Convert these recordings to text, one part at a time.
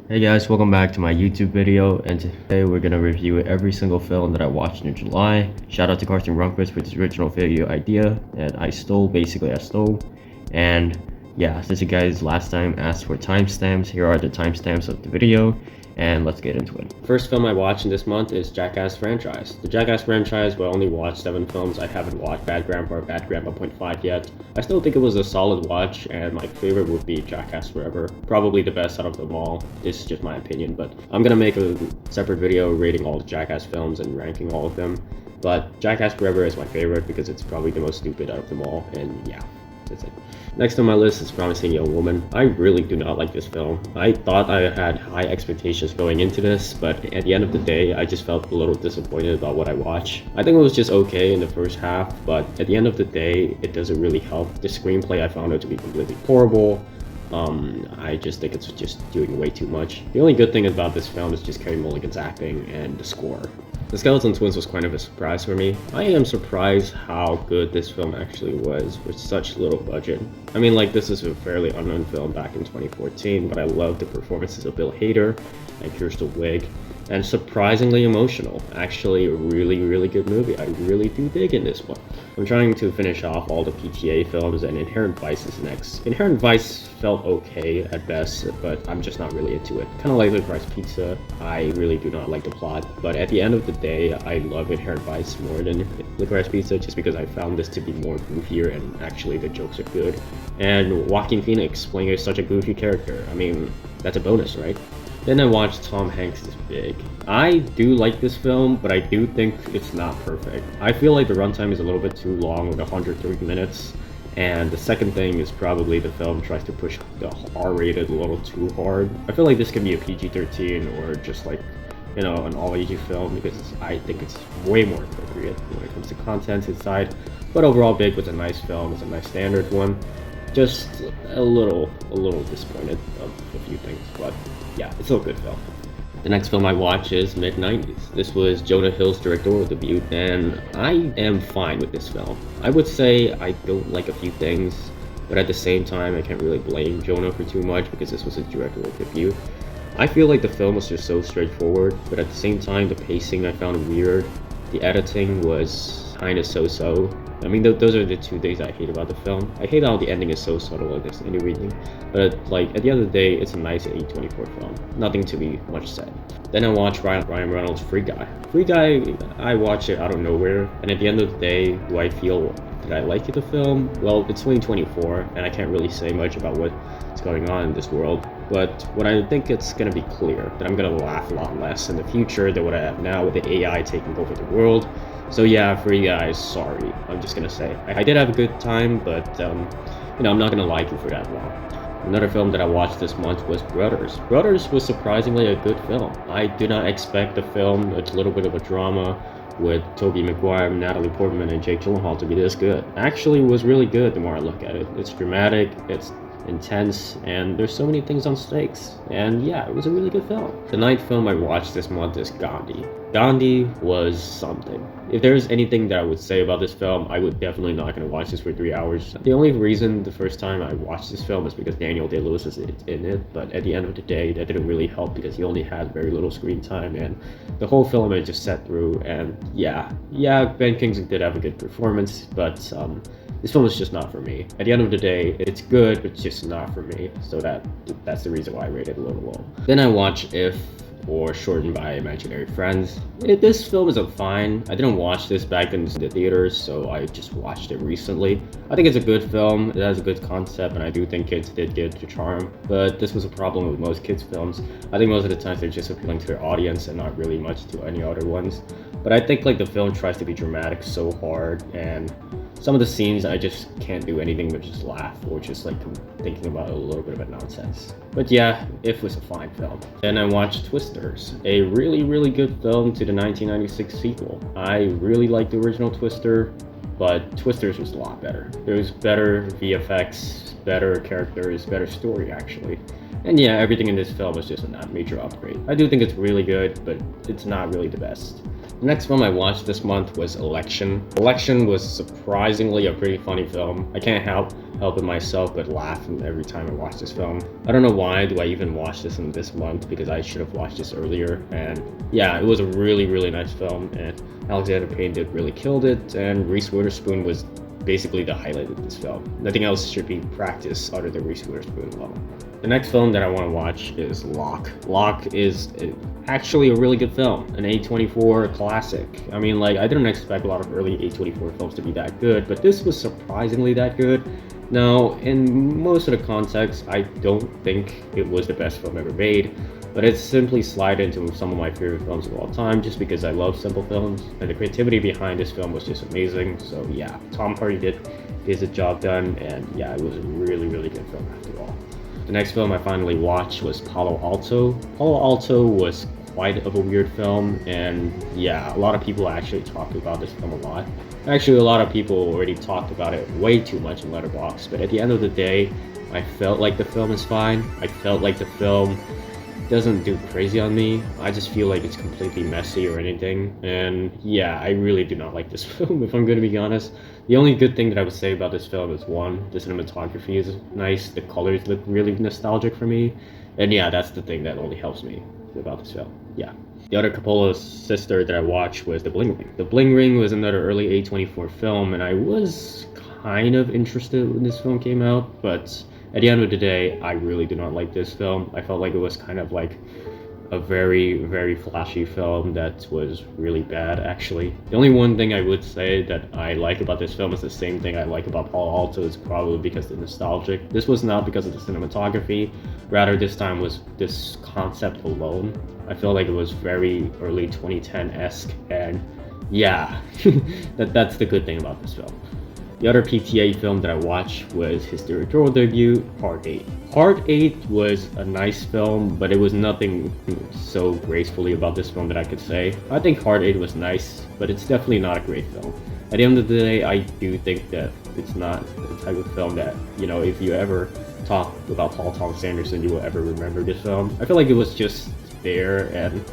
Hey guys, welcome back to my YouTube video, and today we're gonna review every single film that I watched in July. Shout out to Carson Runquist for his original video idea, and I stole. And yeah, since you guys last time asked for timestamps, here are the timestamps of the video, and let's get into it. First film I watched in this month is Jackass franchise. The Jackass franchise will only watch 7 films. I haven't watched Bad Grandpa or Bad Grandpa .5 yet. I still think it was a solid watch, and my favorite would be Jackass Forever. Probably the best out of them all. This is just my opinion, but I'm gonna make a separate video rating all the Jackass films and ranking all of them. But Jackass Forever is my favorite because it's probably the most stupid out of them all, and yeah. That's it. Next on my list is Promising Young Woman. I really do not like this film. I thought I had high expectations going into this, but at the end of the day, I just felt a little disappointed about what I watched. I think it was just okay in the first half, but at the end of the day, it doesn't really help. The screenplay, I found it to be completely horrible. I just think it's just doing way too much. The only good thing about this film is just Carey Mulligan's acting and the score. The Skeleton Twins was kind of a surprise for me. I am surprised how good this film actually was with such little budget. I mean, like, this is a fairly unknown film back in 2014, but I love the performances of Bill Hader and Kirsten Wiig, and surprisingly emotional. Actually, a really good movie. I really do dig in this one. I'm trying to finish off all the PTA films, and Inherent Vice is next. Inherent Vice felt okay at best, but I'm just not really into it. Kind of like Licorice Pizza, I really do not like the plot, but at the end of the day, I love Inherent Vice more than Licorice Pizza just because I found this to be more goofier and actually the jokes are good. And Joaquin Phoenix playing such a goofy character, I mean, that's a bonus, right? Then I watched Tom Hanks' Big. I do like this film, but I do think it's not perfect. I feel like the runtime is a little bit too long with 130 minutes. And the second thing is probably the film tries to push the R-rated a little too hard. I feel like this could be a PG-13 or just like, you know, an all-ages film because I think it's way more appropriate when it comes to content inside. But overall, Big was a nice film. It's a nice standard one. Just a little disappointed of a few things, but yeah, it's still a good film. The next film I watch is Mid-90s. This was Jonah Hill's directorial debut, and I am fine with this film. I would say I don't like a few things, but at the same time, I can't really blame Jonah for too much because this was his directorial debut. I feel like the film was just so straightforward, but at the same time, the pacing I found weird. The editing was kind of so-so. I mean, those are the two things I hate about the film. I hate how the ending is so subtle and everything, but like at the end of the day, it's a nice A24 film. Nothing to be much said. Then I watched Ryan Reynolds' Free Guy. Free Guy, I watched it out of nowhere, and at the end of the day, do I feel that I like the film? Well, it's 2024, and I can't really say much about what's going on in this world. But what I think it's going to be clear that I'm going to laugh a lot less in the future than what I have now with the AI taking over the world. So yeah, for you guys, sorry. I'm just gonna say I did have a good time, but you know, I'm not gonna like you for that long. Another film that I watched this month was Brothers. Brothers was surprisingly a good film. I did not expect the film, a little bit of a drama with Tobey Maguire, Natalie Portman, and Jake Gyllenhaal to be this good. Actually, it was really good the more I look at it. It's dramatic, it's intense, and there's so many things on stakes. And yeah, it was a really good film. The ninth film I watched this month is Gandhi. Gandhi was something. If there's anything that I would say about this film, I would definitely not gonna watch this for 3 hours. The only reason the first time I watched this film is because Daniel Day-Lewis is in it, but at the end of the day, that didn't really help because he only had very little screen time, and the whole film I just sat through, and yeah, Ben Kingsley did have a good performance, but this film is just not for me. At the end of the day, it's good, but it's just not for me, so that's the reason why I rated it a little low. Then I watched If, or shortened by Imaginary Friends. This film is fine. I didn't watch this back in the theaters, so I just watched it recently. I think it's a good film. It has a good concept, and I do think kids did get the charm. But this was a problem with most kids' films. I think most of the times they're just appealing to their audience and not really much to any other ones. But I think like the film tries to be dramatic so hard, and some of the scenes I just can't do anything but just laugh or just like thinking about a little bit of a nonsense. But yeah, If was a fine film. Then I watched Twisters, a really good film to the 1996 sequel. I really liked the original Twister, but Twisters was a lot better. There was better VFX, better characters, better story actually. And yeah, everything in this film was just a major upgrade. I do think it's really good, but it's not really the best. The next film I watched this month was Election. Election was surprisingly a pretty funny film. I can't help help it myself but laugh every time I watch this film. I don't know why do I even watch this in this month, because I should have watched this earlier. And yeah, it was a really nice film, and Alexander Payne did really killed it, and Reese Witherspoon was basically the highlight of this film. Nothing else should be practiced other than Reese Witherspoon alone. The next film that I want to watch is Locke. Locke is actually a really good film, an A24 classic. I mean, like, I didn't expect a lot of early A24 films to be that good, but this was surprisingly that good. Now, in most of the context, I don't think it was the best film ever made, but it's simply slid into some of my favorite films of all time just because I love simple films, and the creativity behind this film was just amazing. So yeah, Tom Hardy did his job done, and yeah, it was a really good film after all. The next film I finally watched was Palo Alto. Palo Alto was quite of a weird film, and yeah, a lot of people actually talked about this film a lot. Actually, a lot of people already talked about it way too much in Letterboxd, but at the end of the day, I felt like the film is fine. I felt like the film doesn't do crazy on me. I just feel like it's completely messy or anything, and yeah, I really do not like this film, if I'm going to be honest. The only good thing that I would say about this film is, one, the cinematography is nice, the colors look really nostalgic for me, and yeah, that's the thing that only helps me about this film. Yeah. The other Coppola's sister that I watched was The Bling Ring. The Bling Ring was another early A24 film, and I was kind of interested when this film came out, but at the end of the day, I really do not like this film. I felt like it was kind of like a very flashy film that was really bad, actually. The only one thing I would say that I like about this film is the same thing I like about Palo Alto, is probably because it's nostalgic. This was not because of the cinematography, rather this time was this concept alone. I feel like it was very early 2010-esque, and yeah, that's the good thing about this film. The other PTA film that I watched was his directorial debut, Part 8. Part 8 was a nice film, but it was nothing so gracefully about this film that I could say. I think Part 8 was nice, but it's definitely not a great film. At the end of the day, I do think that it's not the type of film that, you know, if you ever talk about Paul Thomas Anderson, you will ever remember this film. I feel like it was just there, and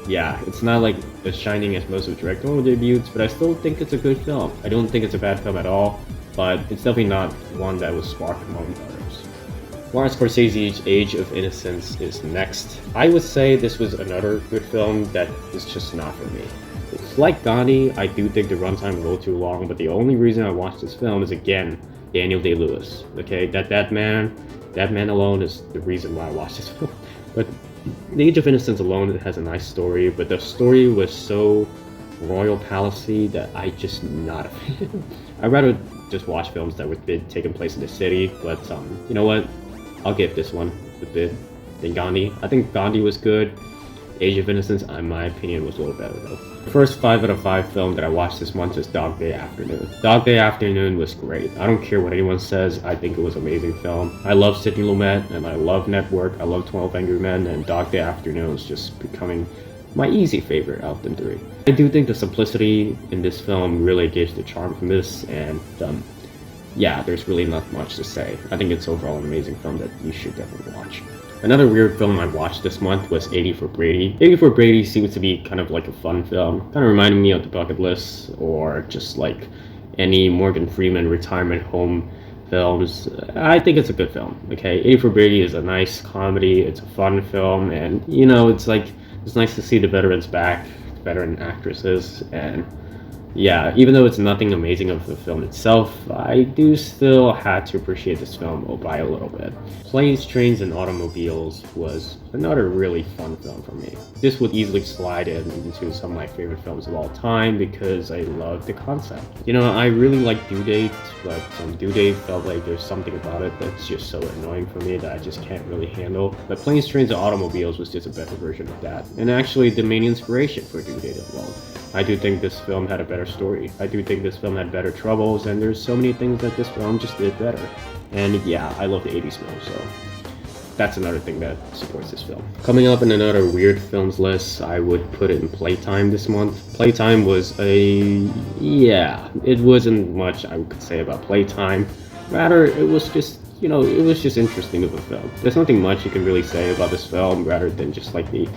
yeah, it's not like as shining as most of directorial debuts, but I still think it's a good film. I don't think it's a bad film at all, but it's definitely not one that was sparked among others. Martin Scorsese's Age of Innocence is next. I would say this was another good film that is just not for me. It's like Gandhi, I do think the runtime is a little too long, but the only reason I watched this film is, again, Daniel Day-Lewis. Okay, that man alone is the reason why I watched this film. But The Age of Innocence alone, it has a nice story, but the story was so royal palace-y that I just not a fan. I'd rather just watch films that were taking place in the city, but you know what? I'll give this one a bit than Gandhi. I think Gandhi was good. Age of Innocence, in my opinion, was a little better though. The first 5 out of 5 film that I watched this month was Dog Day Afternoon. Dog Day Afternoon was great. I don't care what anyone says, I think it was an amazing film. I love Sidney Lumet, and I love Network, I love 12 Angry Men, and Dog Day Afternoon is just becoming my easy favorite out of them 3. I do think the simplicity in this film really gives the charm from this, and yeah, there's really not much to say. I think it's overall an amazing film that you should definitely watch. Another weird film I watched this month was 80 for Brady. 80 for Brady seems to be kind of like a fun film. Kind of reminded me of The Bucket List, or just like any Morgan Freeman retirement home films. I think it's a good film, okay? 80 for Brady is a nice comedy, it's a fun film, and you know, it's nice to see the veterans back, veteran actresses, and yeah, even though it's nothing amazing of the film itself, I do still had to appreciate this film by a little bit. Planes, Trains, and Automobiles was another really fun film for me. This would easily slide into some of my favorite films of all time because I love the concept. You know, I really like Due Date, but Due Date felt like there's something about it that's just so annoying for me that I just can't really handle. But Planes, Trains, and Automobiles was just a better version of that, and actually the main inspiration for Due Date as well. I do think this film had a better story. I do think this film had better troubles, and there's so many things that this film just did better. And yeah, I love the 80s film, so that's another thing that supports this film. Coming up in another weird films list, I would put it in Playtime this month. Playtime was it wasn't much I could say about Playtime. Rather, it was just, you know, it was just interesting of a film. There's nothing much you can really say about this film rather than just like the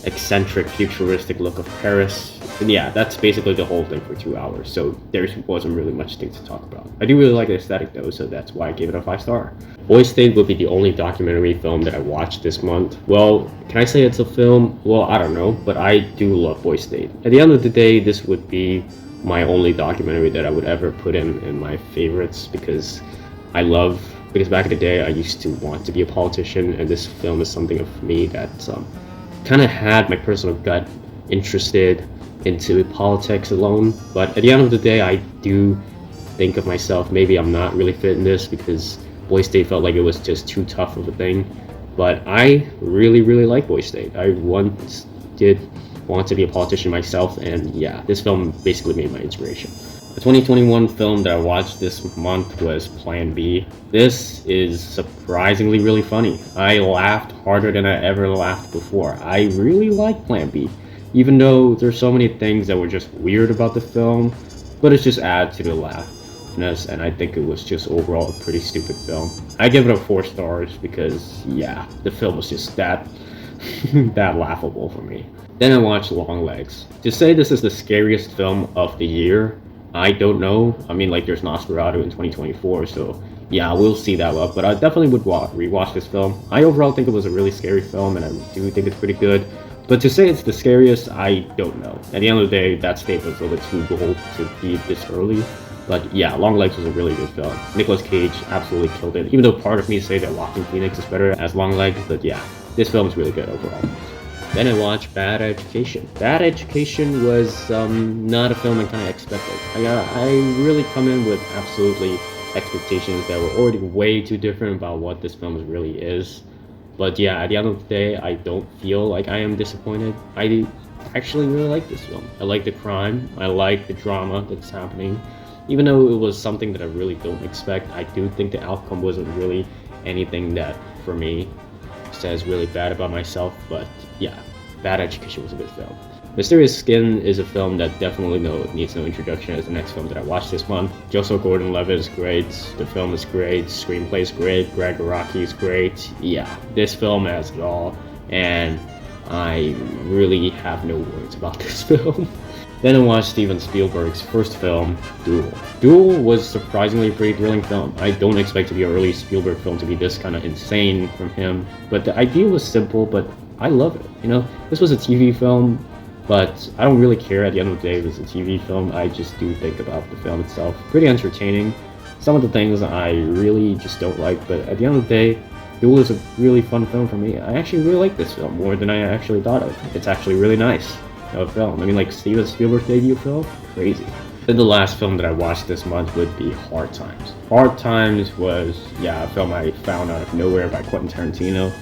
eccentric, futuristic look of Paris. And yeah, that's basically the whole thing for 2 hours, so there wasn't really much thing to talk about. I do really like the aesthetic though, so that's why I gave it a 5-star. Boy State would be the only documentary film that I watched this month. Well, can I say it's a film? Well, I don't know, but I do love Boy State. At the end of the day, this would be my only documentary that I would ever put in my favorites because back in the day I used to want to be a politician, and this film is something of me that kind of had my personal gut interested into politics alone. But at the end of the day, I do think of myself, maybe I'm not really fit in this because Boy State felt like it was just too tough of a thing. But I really, really like Boy State. I once did want to be a politician myself, and yeah, this film basically made my inspiration. The 2021 film that I watched this month was Plan B. This is surprisingly really funny. I laughed harder than I ever laughed before. I really like Plan B, even though there's so many things that were just weird about the film, but it just adds to the laughness, and I think it was just overall a pretty stupid film. I give it a 4 stars because yeah, the film was just that that laughable for me. Then I watched Longlegs. To say this is the scariest film of the year, I don't know. I mean, like, there's Nosferatu in 2024, so yeah, we'll see that up. But I definitely would rewatch this film. I overall think it was a really scary film, and I do think it's pretty good. But to say it's the scariest, I don't know. At the end of the day, that statement's a little bit too bold to be this early. But yeah, Longlegs was a really good film. Nicolas Cage absolutely killed it. Even though part of me say that Joaquin Phoenix is better as Longlegs, but yeah, this film is really good overall. Then I watched Bad Education. Bad Education was not a film I kind of expected. I really come in with absolutely expectations that were already way too different about what this film really is. But yeah, at the end of the day, I don't feel like I am disappointed. I actually really like this film. I like the crime. I like the drama that's happening. Even though it was something that I really don't expect, I do think the outcome wasn't really anything that, for me, says really bad about myself. But yeah, Bad Education was a good film. Mysterious Skin is a film that definitely needs no introduction as the next film that I watched this month. Joseph Gordon-Levitt is great, the film is great, screenplay is great, Greg Araki is great. Yeah, this film has it all, and I really have no words about this film. Then I watched Steven Spielberg's first film, Duel. Duel was surprisingly a pretty thrilling film. I don't expect to be an early Spielberg film to be this kind of insane from him, but the idea was simple, but I love it. You know, this was a TV film, but I don't really care at the end of the day if it's a TV film. I just do think about the film itself. Pretty entertaining. Some of the things I really just don't like, but at the end of the day, Duel is a really fun film for me. I actually really like this film more than I actually thought of. It's actually really nice of a film. I mean, like, Steven Spielberg's debut film? Crazy. Then the last film that I watched this month would be Hard Times. Hard Times was, yeah, a film I found out of nowhere by Quentin Tarantino.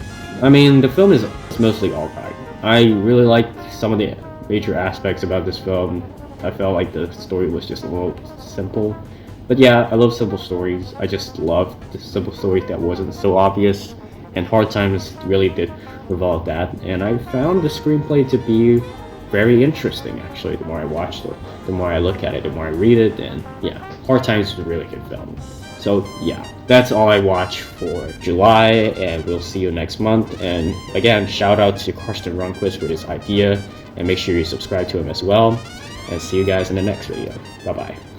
I mean, the film is mostly alright. I really like some of the major aspects about this film. I felt like the story was just a little simple. But yeah, I love simple stories. I just love the simple stories that wasn't so obvious. And Hard Times really did revolve that. And I found the screenplay to be very interesting, actually. The more I watched it, the more I look at it, the more I read it, and yeah, Hard Times is a really good film. So yeah, that's all I watch for July, and we'll see you next month. And again, shout out to Karsten Runquist for this idea, and make sure you subscribe to him as well. And see you guys in the next video. Bye bye.